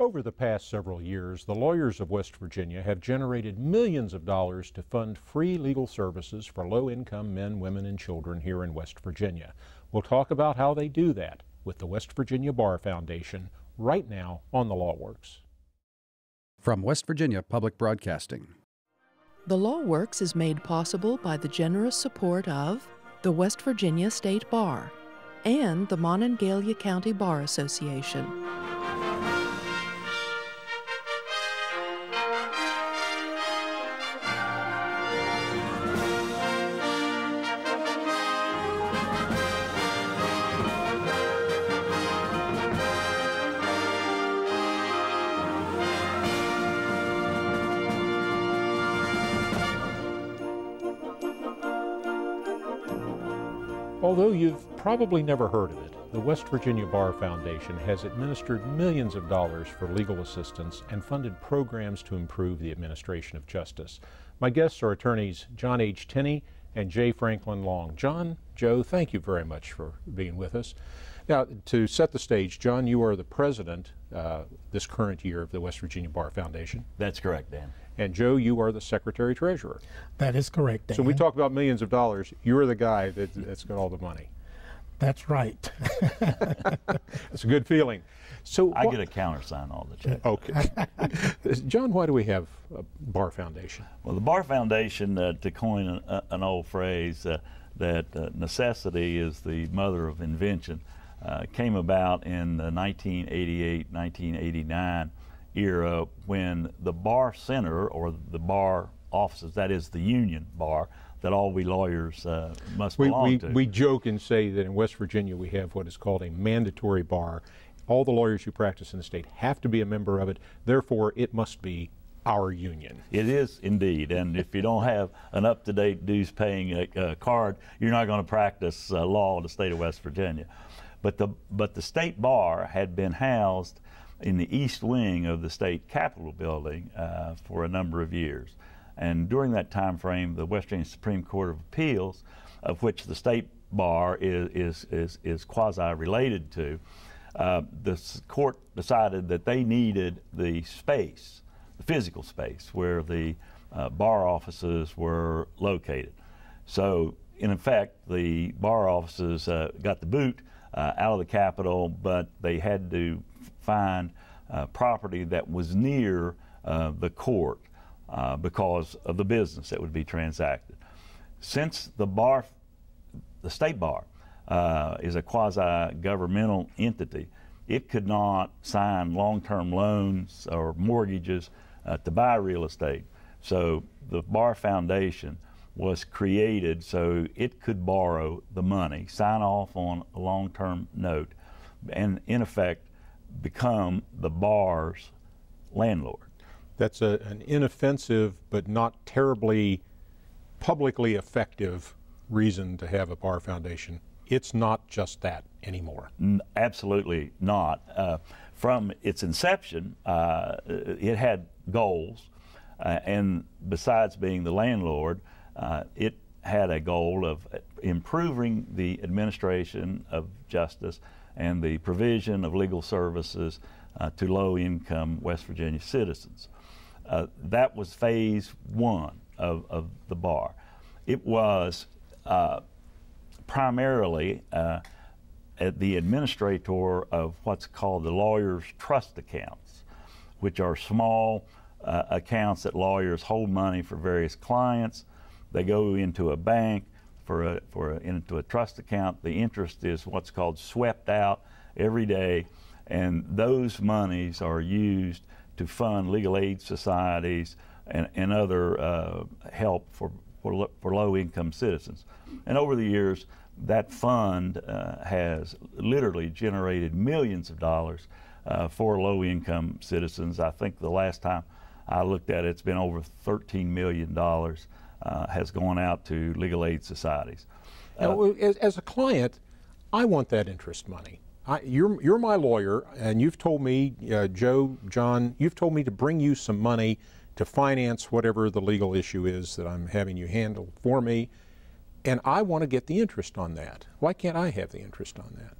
Over the past several years, the lawyers of West Virginia have generated millions of dollars to fund free legal services for low-income men, women, and children here in West Virginia. We'll talk about how they do that with the West Virginia Bar Foundation right now on The Law Works. From West Virginia Public Broadcasting. The Law Works is made possible by the generous support of the West Virginia State Bar and the Monongalia County Bar Association. Although you've probably never heard of it, the West Virginia Bar Foundation has administered millions of dollars for legal assistance and funded programs to improve the administration of justice. My guests are attorneys John H. Tinney and J. Franklin Long. John, Joe, thank you very much for being with us. Now, to set the stage, John, you are the president this current year of the West Virginia Bar Foundation. That's correct, Dan. And Joe, you are the secretary-treasurer. That is correct, Dan. So we talk about millions of dollars. You're the guy that's got all the money. That's right. It's a good feeling. So I get a countersign all the time. Okay. John, why do we have a Bar Foundation? Well, the Bar Foundation, to coin an old phrase, that necessity is the mother of invention, came about in the 1988-1989 era when the bar center, or the bar offices, that is the union bar, that all we lawyers must belong to. We joke and say that in West Virginia we have what is called a mandatory bar. All the lawyers who practice in the state have to be a member of it, therefore it must be our union. It is indeed, and if you don't have an up-to-date dues-paying card, you're not going to practice law in the state of West Virginia. But the state bar had been housed in the east wing of the state capitol building for a number of years. And during that time frame, the West Virginia Supreme Court of Appeals, of which the state bar is quasi-related to, the court decided that they needed the space, the physical space, where the bar offices were located. So, in effect, the bar offices got the boot out of the Capitol, but they had to find property that was near the court because of the business that would be transacted. Since the state bar is a quasi-governmental entity, it could not sign long-term loans or mortgages to buy real estate. So the Bar Foundation was created so it could borrow the money, sign off on a long-term note, and in effect become the bar's landlord. That's an inoffensive but not terribly publicly effective reason to have a Bar Foundation. It's not just that anymore. Absolutely not. From its inception, it had goals, and besides being the landlord, it had a goal of improving the administration of justice and the provision of legal services to low-income West Virginia citizens. That was phase one of the bar. It was primarily the administrator of what's called the lawyers' trust accounts, which are small accounts that lawyers hold money for various clients. They go into a bank into a trust account. The interest is what's called swept out every day, and those monies are used to fund legal aid societies and other help for low-income citizens. And over the years, that fund has literally generated millions of dollars for low-income citizens. I think the last time I looked at it, it's been over $13 million has gone out to legal aid societies. Now, as a client, I want that interest money. You're my lawyer, and you've told me, Joe, John, you've told me to bring you some money to finance whatever the legal issue is that I'm having you handle for me, and I want to get the interest on that. Why can't I have the interest on that?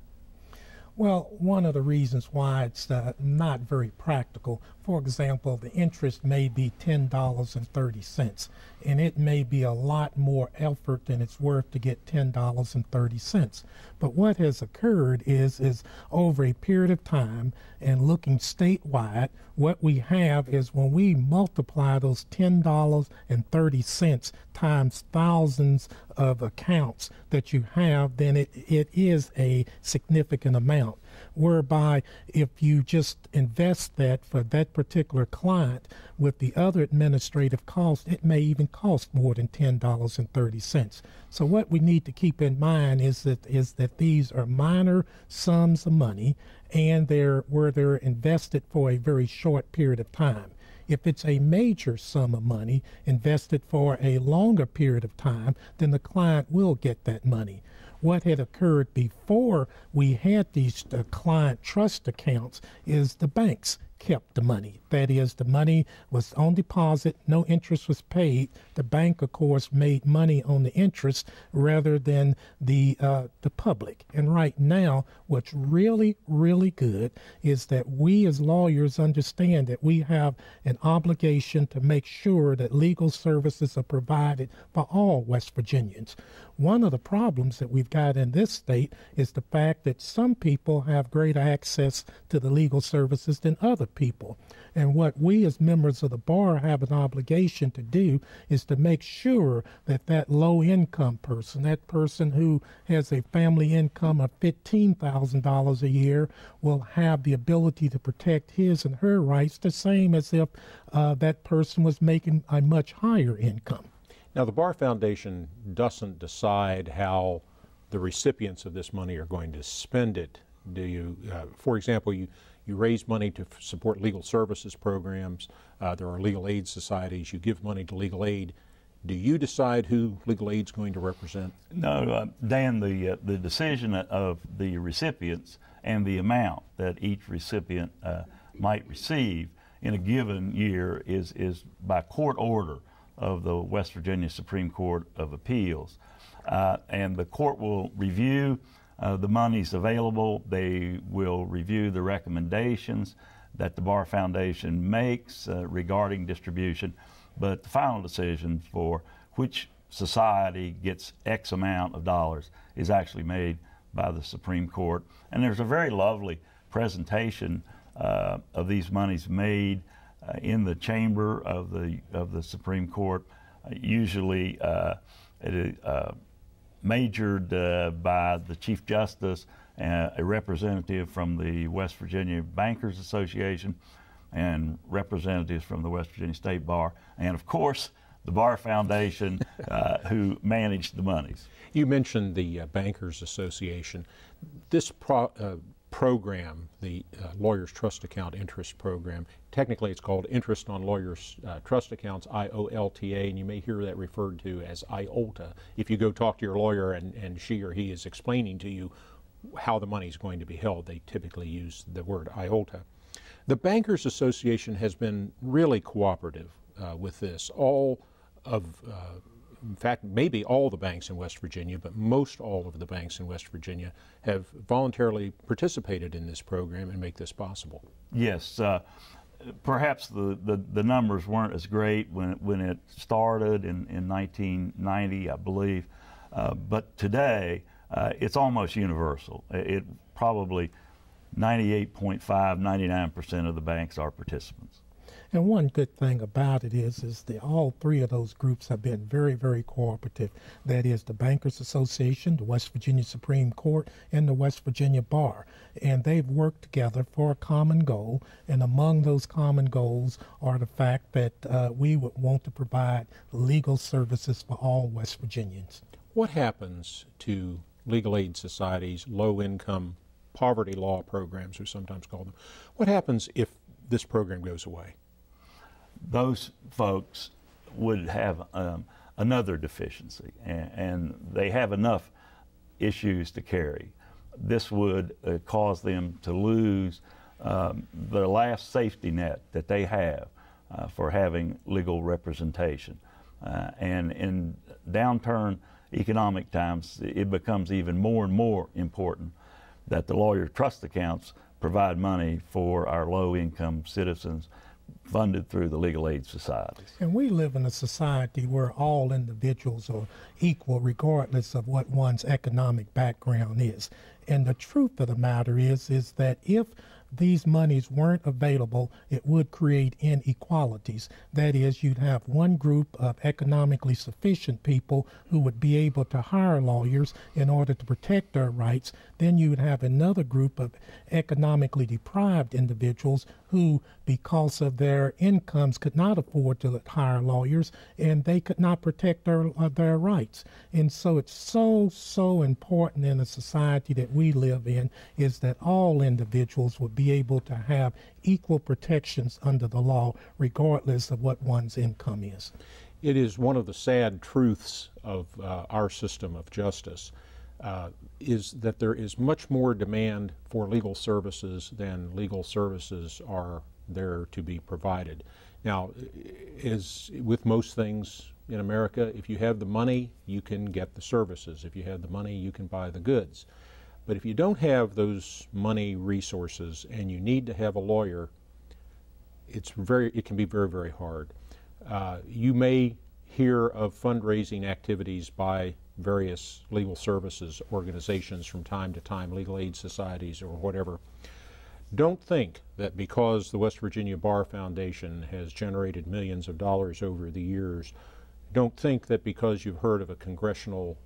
Well, one of the reasons why it's not very practical, for example, the interest may be $10.30, and it may be a lot more effort than it's worth to get $10.30. But what has occurred is over a period of time and looking statewide, what we have is when we multiply those $10.30 times thousands of accounts that you have, then it is a significant amount. Whereby if you just invest that for that particular client with the other administrative costs, it may even cost more than $10.30. So what we need to keep in mind is that these are minor sums of money, and they're invested for a very short period of time. If it's a major sum of money invested for a longer period of time, then the client will get that money. What had occurred before we had these client trust accounts is the banks kept the money. That is, the money was on deposit, no interest was paid. The bank, of course, made money on the interest rather than the public. And right now, what's really, really good is that we as lawyers understand that we have an obligation to make sure that legal services are provided for all West Virginians. One of the problems that we've got in this state is the fact that some people have greater access to the legal services than other people. And what we as members of the bar have an obligation to do is to make sure that that low-income person, that person who has a family income of $15,000 a year, will have the ability to protect his and her rights the same as if that person was making a much higher income. Now, the Bar Foundation doesn't decide how the recipients of this money are going to spend it. Do you, for example, you raise money to support legal services programs. There are legal aid societies. You give money to legal aid. Do you decide who legal aid is going to represent? No, Dan, the decision of the recipients and the amount that each recipient might receive in a given year is by court order of the West Virginia Supreme Court of Appeals. And the court will review the monies available. They will review the recommendations that the Bar Foundation makes regarding distribution, but the final decision for which society gets X amount of dollars is actually made by the Supreme Court. And there's a very lovely presentation of these monies made in the chamber of the Supreme Court. Usually it is majored by the Chief Justice, a representative from the West Virginia Bankers Association, and representatives from the West Virginia State Bar, and of course the Bar Foundation who managed the monies. You mentioned the Bankers Association. This program, the Lawyers Trust Account Interest Program, technically it's called Interest on Lawyers Trust Accounts, IOLTA, and you may hear that referred to as IOLTA. If you go talk to your lawyer and she or he is explaining to you how the money is going to be held, they typically use the word IOLTA. The Bankers Association has been really cooperative with this. In fact, maybe all the banks in West Virginia, but most all of the banks in West Virginia have voluntarily participated in this program and make this possible. Yes, perhaps the numbers weren't as great when it started in 1990, I believe, but today it's almost universal. It probably 98.5, 99% of the banks are participants. And one good thing about it is that all three of those groups have been very, very cooperative. That is the Bankers Association, the West Virginia Supreme Court, and the West Virginia Bar. And they've worked together for a common goal. And among those common goals are the fact that we would want to provide legal services for all West Virginians. What happens to legal aid societies, low-income poverty law programs, we sometimes call them? What happens if this program goes away? Those folks would have another deficiency, and they have enough issues to carry. This would cause them to lose the last safety net that they have for having legal representation. And in downturn economic times, it becomes even more and more important that the lawyer trust accounts provide money for our low-income citizens funded through the legal aid societies. And we live in a society where all individuals are equal regardless of what one's economic background is. And the truth of the matter is that if these monies weren't available, it would create inequalities. That is, you'd have one group of economically sufficient people who would be able to hire lawyers in order to protect their rights. Then you would have another group of economically deprived individuals who, because of their incomes, could not afford to hire lawyers, and they could not protect their rights. And so it's so important in the society that we live in is that all individuals would be able to have equal protections under the law, regardless of what one's income is. It is one of the sad truths of our system of justice is that there is much more demand for legal services than legal services are there to be provided. Now, as with most things in America, if you have the money, you can get the services. If you have the money, you can buy the goods. But if you don't have those money resources and you need to have a lawyer, it can be very, very hard. You may hear of fundraising activities by various legal services organizations from time to time, legal aid societies or whatever. Don't think that because the West Virginia Bar Foundation has generated millions of dollars over the years, don't think that because you've heard of a congressional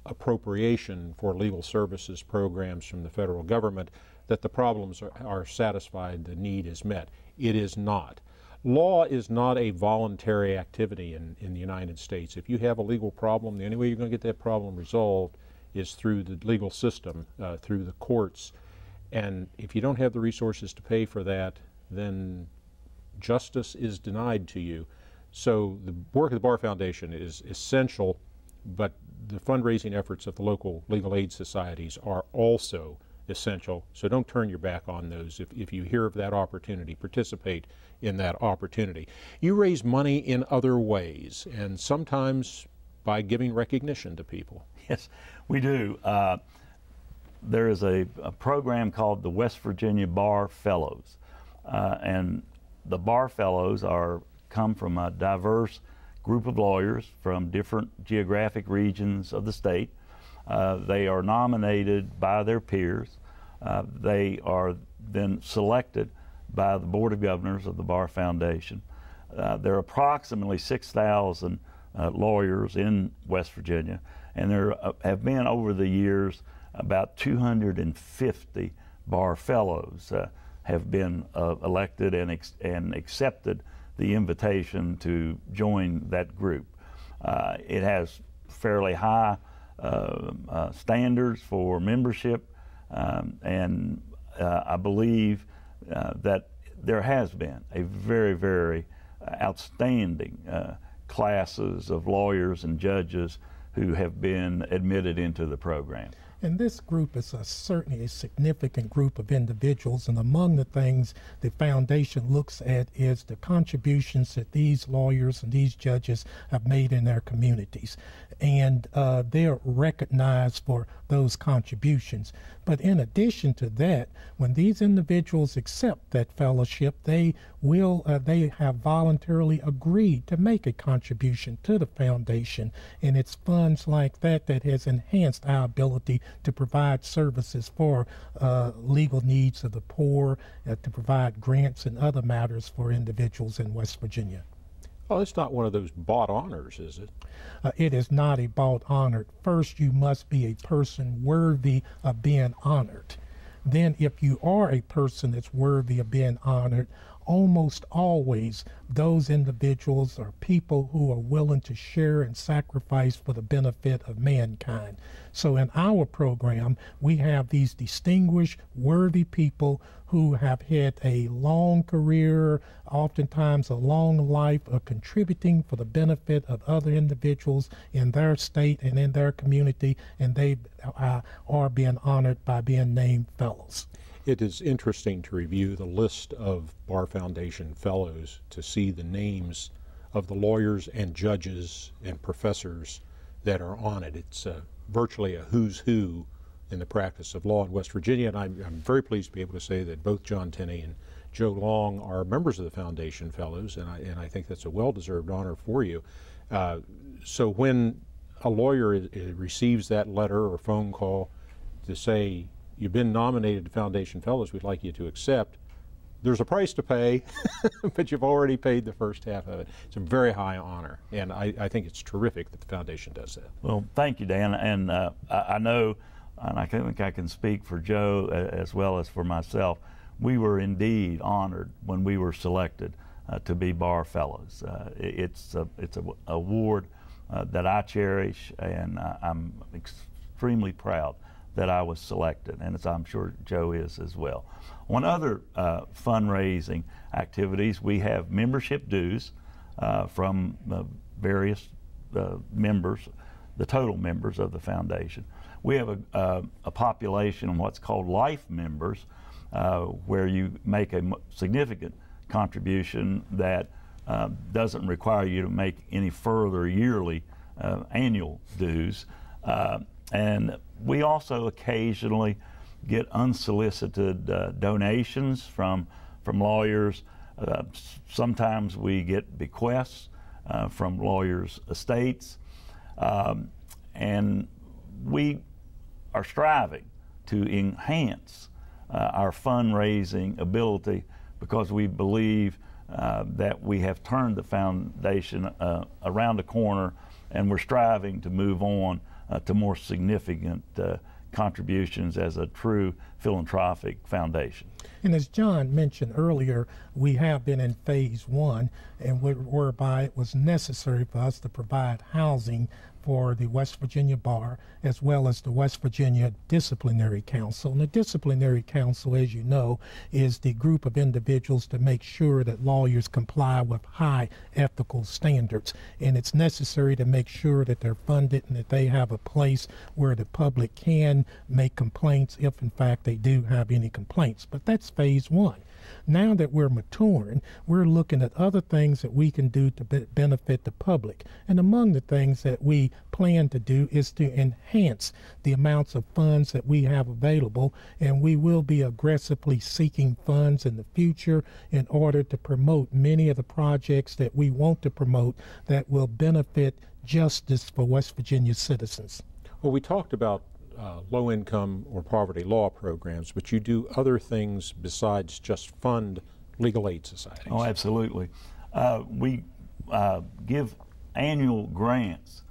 appropriation for legal services programs from the federal government that the problems are satisfied, the need is met. It is not. Law is not a voluntary activity in the United States. If you have a legal problem, the only way you're going to get that problem resolved is through the legal system, through the courts. And if you don't have the resources to pay for that, then justice is denied to you. So the work of the Bar Foundation is essential, but the fundraising efforts of the local legal aid societies are also essential. So don't turn your back on those. If you hear of that opportunity, participate in that opportunity. You raise money in other ways, and sometimes by giving recognition to people. Yes, we do. There is a program called the West Virginia Bar Fellows, and the Bar Fellows come from a diverse group of lawyers from different geographic regions of the state. They are nominated by their peers. They are then selected by the Board of Governors of the Bar Foundation. There are approximately 6,000 lawyers in West Virginia, and there have been over the years about 250 Bar Fellows have been elected and accepted the invitation to join that group. It has fairly high standards for membership, and I believe that there has been a very, very outstanding classes of lawyers and judges who have been admitted into the program. And this group is certainly a significant group of individuals, and among the things the foundation looks at is the contributions that these lawyers and these judges have made in their communities. And they're recognized for those contributions. But in addition to that, when these individuals accept that fellowship, they have voluntarily agreed to make a contribution to the foundation, and it's funds like that that has enhanced our ability to provide services for legal needs of the poor, to provide grants and other matters for individuals in West Virginia. Oh, it's not one of those bought honors, is it? It is not a bought honor. First, you must be a person worthy of being honored. Then, if you are a person that's worthy of being honored, almost always those individuals are people who are willing to share and sacrifice for the benefit of mankind. So in our program, we have these distinguished, worthy people who have had a long career, oftentimes a long life of contributing for the benefit of other individuals in their state and in their community, and they are being honored by being named fellows. It is interesting to review the list of Bar Foundation Fellows to see the names of the lawyers and judges and professors that are on it. It's virtually a who's who in the practice of law in West Virginia, and I'm very pleased to be able to say that both John Tinney and Joe Long are members of the Foundation Fellows, and I think that's a well-deserved honor for you. So when a lawyer receives that letter or phone call to say, you've been nominated to Foundation Fellows, we'd like you to accept, there's a price to pay, but you've already paid the first half of it. It's a very high honor, and I think it's terrific that the Foundation does that. Well, thank you, Dan, and I know, and I think I can speak for Joe as well as for myself, we were indeed honored when we were selected to be Bar Fellows. It's an award that I cherish, and I'm extremely proud that I was selected, and as I'm sure Joe is as well. On other fundraising activities, we have membership dues from various members, the total members of the foundation. We have a population of what's called life members, where you make a significant contribution that doesn't require you to make any further yearly annual dues. And we also occasionally get unsolicited donations from lawyers. Sometimes we get bequests from lawyers' estates. And we are striving to enhance our fundraising ability because we believe that we have turned the foundation around the corner, and we're striving to move on to more significant contributions as a true philanthropic foundation. And as John mentioned earlier, we have been in phase 1, and whereby it was necessary for us to provide housing for the West Virginia Bar as well as the West Virginia Disciplinary Council. And the Disciplinary Council, as you know, is the group of individuals to make sure that lawyers comply with high ethical standards. And it's necessary to make sure that they're funded and that they have a place where the public can make complaints if in fact they do have any complaints. But that's phase 1. Now that we're maturing, we're looking at other things that we can do to benefit the public. And among the things that we plan to do is to enhance the amounts of funds that we have available, and we will be aggressively seeking funds in the future in order to promote many of the projects that we want to promote that will benefit justice for West Virginia citizens. Well, we talked about low-income or poverty law programs, but you do other things besides just fund legal aid societies. Oh, absolutely. We give annual grants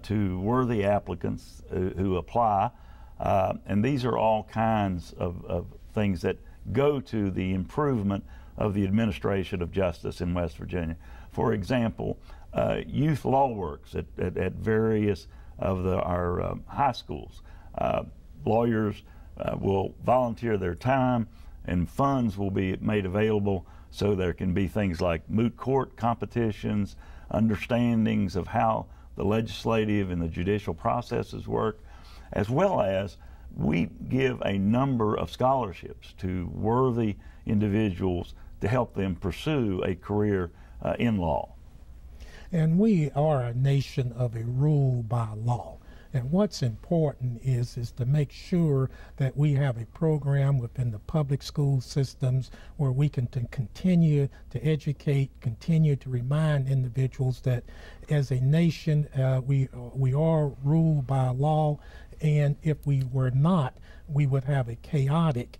to worthy applicants who apply, and these are all kinds of things that go to the improvement of the administration of justice in West Virginia. For example, Youth Law Works at various of our high schools. Lawyers will volunteer their time, and funds will be made available so there can be things like moot court competitions, understandings of how the legislative and the judicial processes work, as well as we give a number of scholarships to worthy individuals to help them pursue a career in law. And we are a nation of a rule by law. And what's important is to make sure that we have a program within the public school systems where we can continue to educate, continue to remind individuals that as a nation we are ruled by law, and if we were not, we would have a chaotic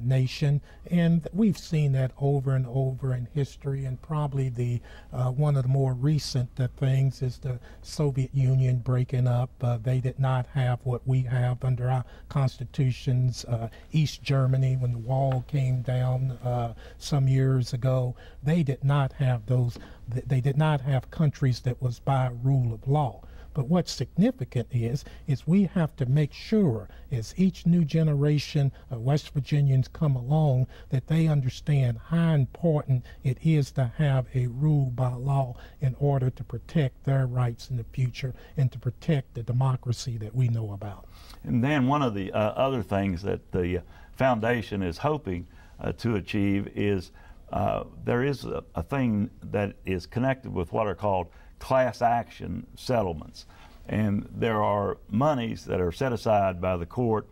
nation. And we've seen that over and over in history, and probably the one of the more recent things is the Soviet Union breaking up. They did not have what we have under our constitutions. East Germany, when the wall came down some years ago, they did not have those, they did not have countries that was by rule of law. But what's significant is we have to make sure as each new generation of West Virginians come along that they understand how important it is to have a rule by law in order to protect their rights in the future and to protect the democracy that we know about. And then one of the other things that the foundation is hoping to achieve is there is a thing that is connected with what are called class action settlements. And there are monies that are set aside by the court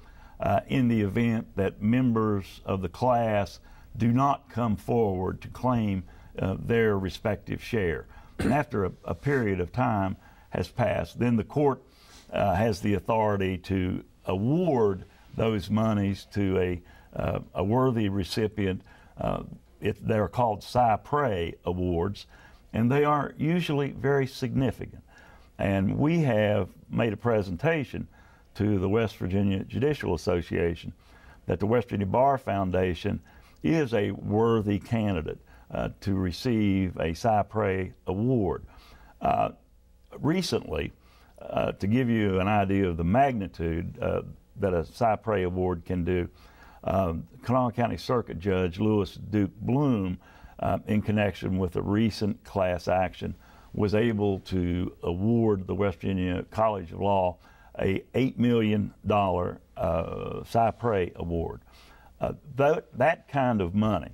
in the event that members of the class do not come forward to claim their respective share. And after a period of time has passed, then the court has the authority to award those monies to a worthy recipient. They're called cypre awards, and they are usually very significant. And we have made a presentation to the West Virginia Judicial Association that the West Virginia Bar Foundation is a worthy candidate to receive a cypre award. Recently, to give you an idea of the magnitude that a cypre award can do, Kanawha County Circuit Judge Lewis Duke Bloom, in connection with a recent class action, was able to award the West Virginia College of Law a $8 million cypre award. That kind of money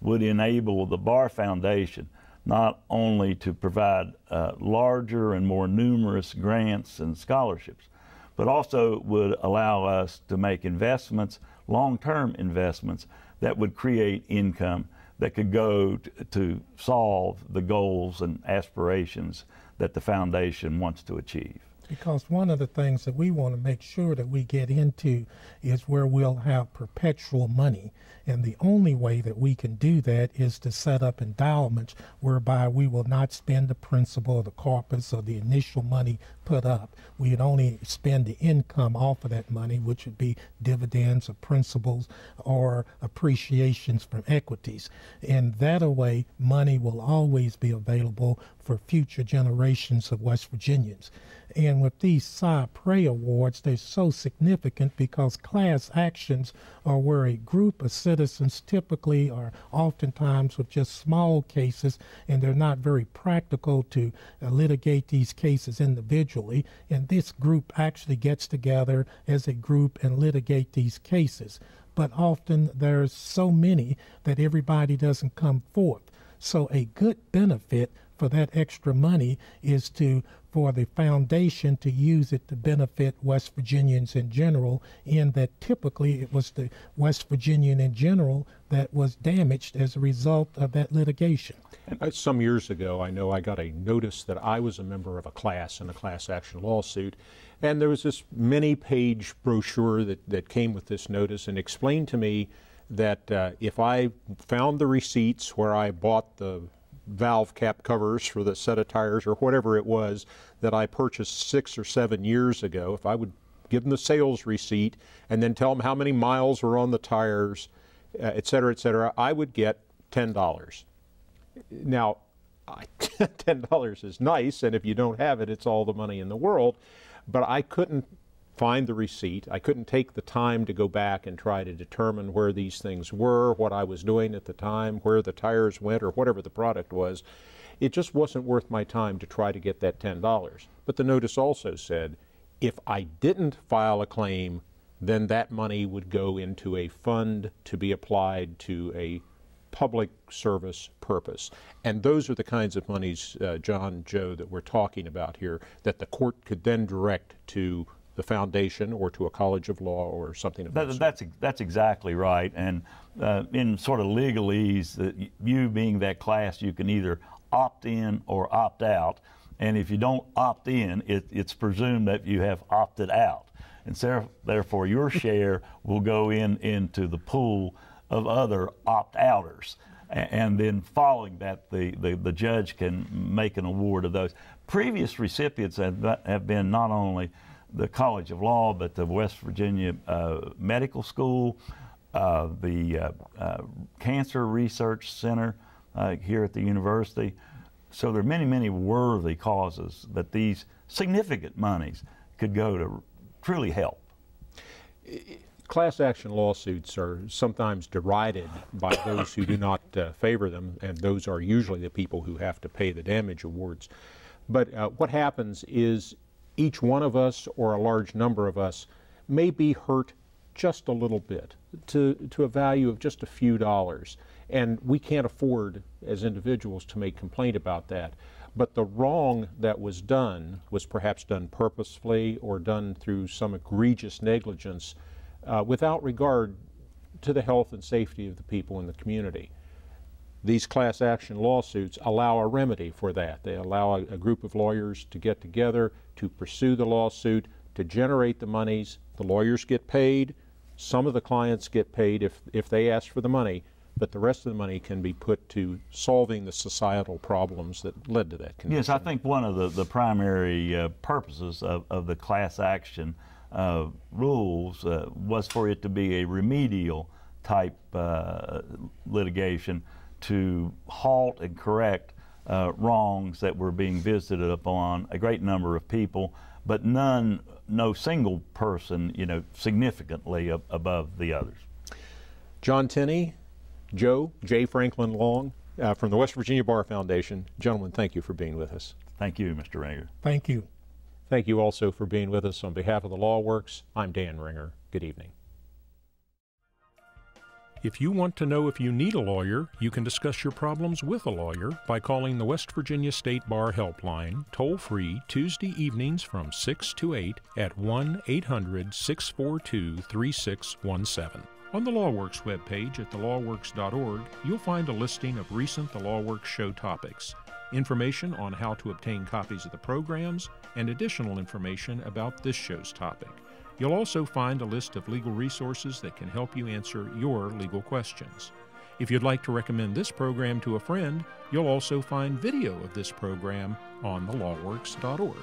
would enable the Bar Foundation not only to provide larger and more numerous grants and scholarships, but also would allow us to make investments, long-term investments, that would create income that could go to solve the goals and aspirations that the foundation wants to achieve. Because one of the things that we want to make sure that we get into is where we'll have perpetual money. And the only way that we can do that is to set up endowments whereby we will not spend the principal or the corpus or the initial money put up. We would only spend the income off of that money, which would be dividends or principals or appreciations from equities. And that way, money will always be available for future generations of West Virginians. And with these cypre awards, they're so significant because class actions are where a group of citizens typically are oftentimes with just small cases, and they're not very practical to litigate these cases individually. And this group actually gets together as a group and litigate these cases. But often there's so many that everybody doesn't come forth. So a good benefit for that extra money is for the foundation to use it to benefit West Virginians in general, in that typically it was the West Virginian in general that was damaged as a result of that litigation. Some years ago, I know I got a notice that I was a member of a class in a class action lawsuit, and there was this many-page brochure that came with this notice and explained to me that if I found the receipts where I bought the valve cap covers for the set of tires or whatever it was that I purchased 6 or 7 years ago, if I would give them the sales receipt and then tell them how many miles were on the tires, et cetera, I would get $10. Now, $10 is nice, and if you don't have it, it's all the money in the world, but I couldn't find the receipt. I couldn't take the time to go back and try to determine where these things were, what I was doing at the time, where the tires went, or whatever the product was. It just wasn't worth my time to try to get that $10. But the notice also said, if I didn't file a claim, then that money would go into a fund to be applied to a public service purpose. And those are the kinds of monies, John, Joe, that we're talking about here, that the court could then direct to the foundation or to a college of law or something of that sort. That's exactly right. And in sort of legalese, you being that class, you can either opt in or opt out. And if you don't opt in, it's presumed that you have opted out. And so, therefore, your share will go into the pool of other opt-outers. And then following that, the judge can make an award of those. Previous recipients have been not only the College of Law, but the West Virginia Medical School, the Cancer Research Center here at the university. So there are many, many worthy causes that these significant monies could go to truly help. Class action lawsuits are sometimes derided by those who do not favor them, and those are usually the people who have to pay the damage awards. But what happens is each one of us or a large number of us may be hurt just a little bit to a value of just a few dollars. And we can't afford as individuals to make complaint about that. But the wrong that was done was perhaps done purposefully or done through some egregious negligence. without regard to the health and safety of the people in the community. These class action lawsuits allow a remedy for that. They allow a group of lawyers to get together, to pursue the lawsuit, to generate the monies. The lawyers get paid. Some of the clients get paid if they ask for the money, but the rest of the money can be put to solving the societal problems that led to that condition. Yes, I think one of the primary purposes of the class action rules was for it to be a remedial type litigation to halt and correct wrongs that were being visited upon a great number of people, but no single person, significantly above the others. John Tinney, J. Franklin Long, from the West Virginia Bar Foundation. Gentlemen, thank you for being with us. Thank you, Mr. Ringer. Thank you. Thank you also for being with us. On behalf of the Law Works, I'm Dan Ringer. Good evening. If you want to know if you need a lawyer, you can discuss your problems with a lawyer by calling the West Virginia State Bar Helpline, toll-free, Tuesday evenings from 6 to 8 at 1-800-642-3617. On the LawWorks webpage at thelawworks.org, you'll find a listing of recent The LawWorks show topics, information on how to obtain copies of the programs, and additional information about this show's topic. You'll also find a list of legal resources that can help you answer your legal questions. If you'd like to recommend this program to a friend, you'll also find video of this program on thelawworks.org.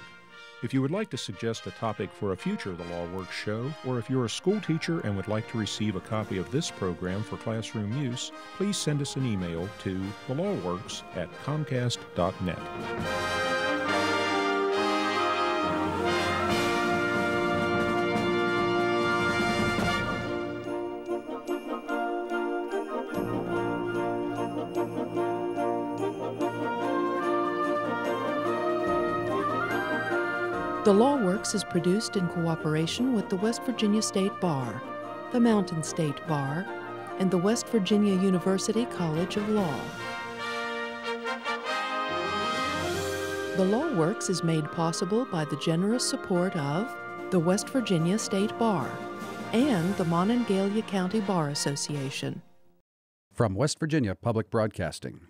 If you would like to suggest a topic for a future The Law Works show, or if you're a school teacher and would like to receive a copy of this program for classroom use, please send us an email to thelawworks@comcast.net. The Law Works is produced in cooperation with the West Virginia State Bar, the Mountain State Bar, and the West Virginia University College of Law. The Law Works is made possible by the generous support of the West Virginia State Bar and the Monongalia County Bar Association. From West Virginia Public Broadcasting.